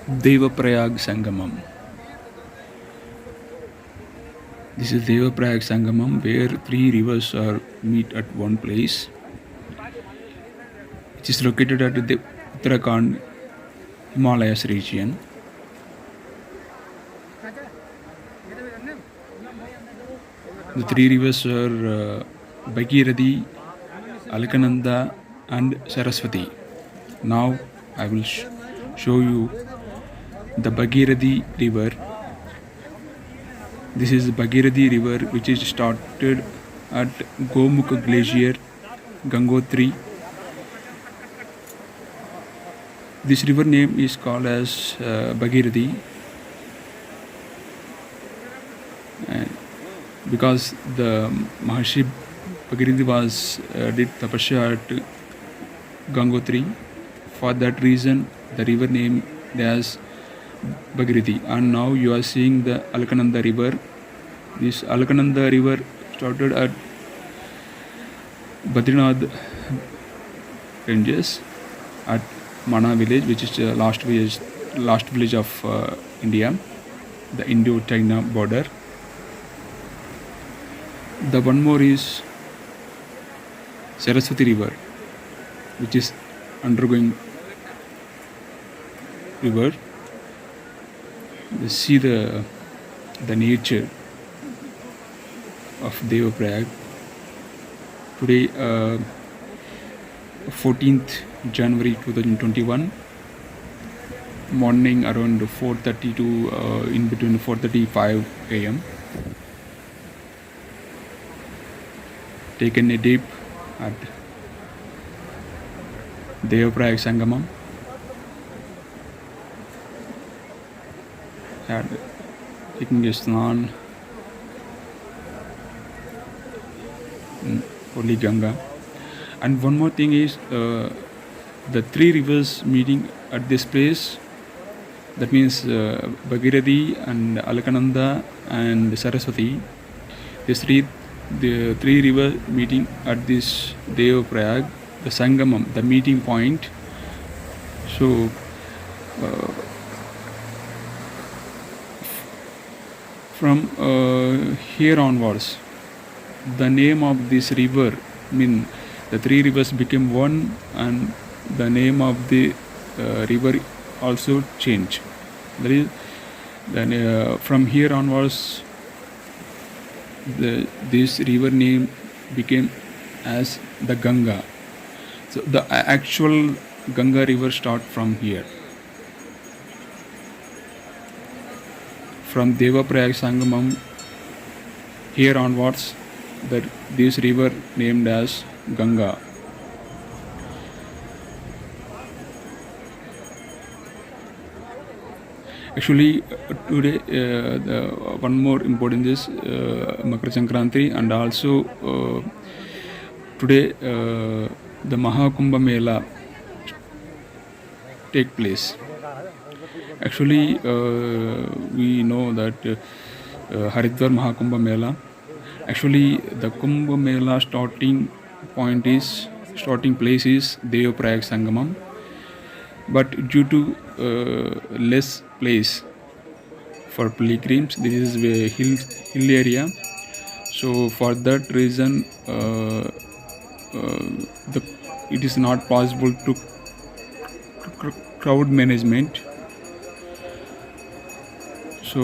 Devaprayag Sangamam. This is Devaprayag Sangamam, where three rivers are meet at one place. It is located at the Uttarakhand Himalayas region. The three rivers are Bhagirathi, Alkananda, and Saraswati. Now I will show you the Bhagirathi river. This is Bhagirathi river, which is started at Gomukh Glacier, Gangotri. This river name is called as Bhagirathi, because the Maharshi Bhagirathi was did tapasya at Gangotri. For that reason, the river name as Bhagirathi. And now you are seeing the Alkananda river. This Alkananda river started at Badrinath ranges at Mana village, which is the last village of India, the Indo-China border. The one more is Saraswati river, which is undergoing river. You see the nature of Devaprayag. Today, 14th January 2021, morning around 4:30 to in between 4:35 a.m. Taken a dip at Devaprayag Sangamam. Had taking a snan in Holy Ganga. And one more thing is the three rivers meeting at this place. That means Bhagirathi and Alkananda and Saraswati. The three rivers meeting at this Devaprayag, the Sangamam, the meeting point. So from here onwards, the name of this river, the three rivers became one, and the name of the river also changed. That is, then from here onwards, this river name became as the Ganga. So the actual Ganga river start from here. From Devaprayag Sangamam here onwards, this river named as Ganga. Actually, today one more important is Makar Sankranti, and also today the Mahakumbha Mela take place. Actually, we know that Haridwar Mahakumbha Mela. Actually, the Kumbh Mela starting place is Devaprayag Sangamam, but due to less place for pilgrims, this is a hill area. So for that reason, it is not possible to crowd management. So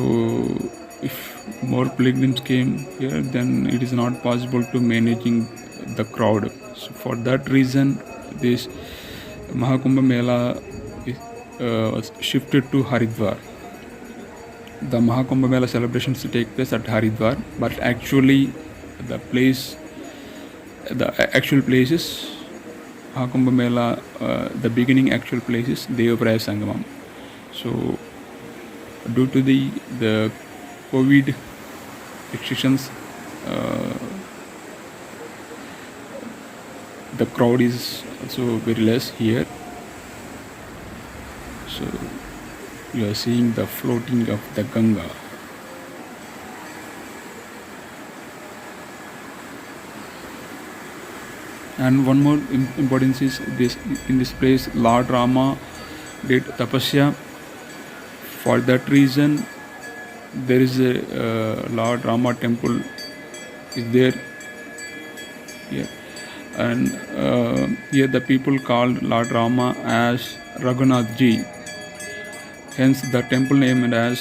if more pilgrims came here, then it is not possible to managing the crowd. So for that reason, this Mahakumbha Mela was shifted to Haridwar. The Mahakumbha Mela celebrations take place at Haridwar, but actually the actual place is Mahakumbha Mela. The beginning actual place is Devaprayag Sangamam. So due to the COVID restrictions, the crowd is also very less here. So you are seeing the floating of the Ganga. And one more importance is this: in this place Lord Rama did tapasya For that reason, there is a Lord Rama temple is there here, and here the people called Lord Rama as Raghunath Ji. Hence, the temple named as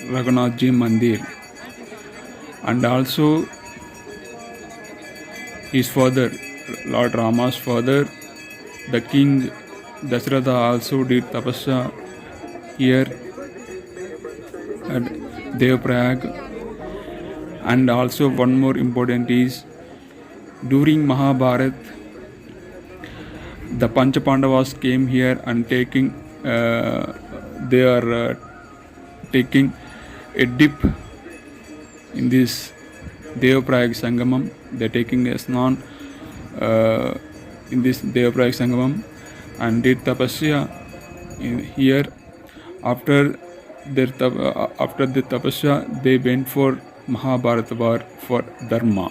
Raghunath Ji Mandir. And also, his father, Lord Rama's father, the king Dasharatha, also did tapasya here at Devaprayag. And also, one more important is, during Mahabharat, the Panchapandavas came here and they are taking a dip in this Devaprayag Sangamam. They are taking a snan in this Devaprayag Sangamam and did tapasya here. After the tapasya, they went for Mahabharata war for Dharma.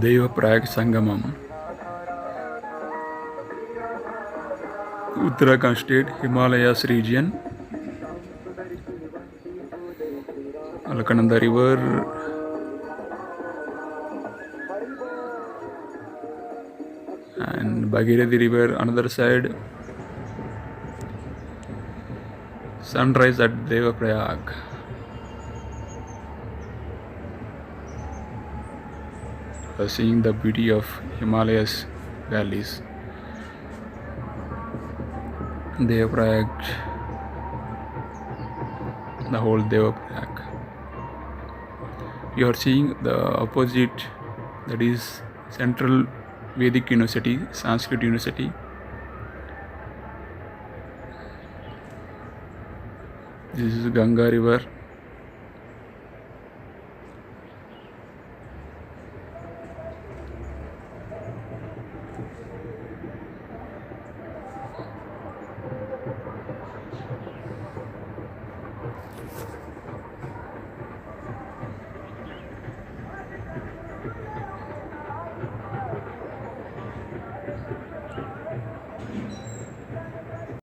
Devaprayag Sangamam, Uttarakhand state, Himalayas region, Alaknanda river, and Bhagirathi river another side. Sunrise at Devaprayag. Seeing the beauty of Himalayas valleys. Devaprayag, the whole Devaprayag. You are seeing the opposite, that is Central Vedic University, Sanskrit University. This is Ganga river.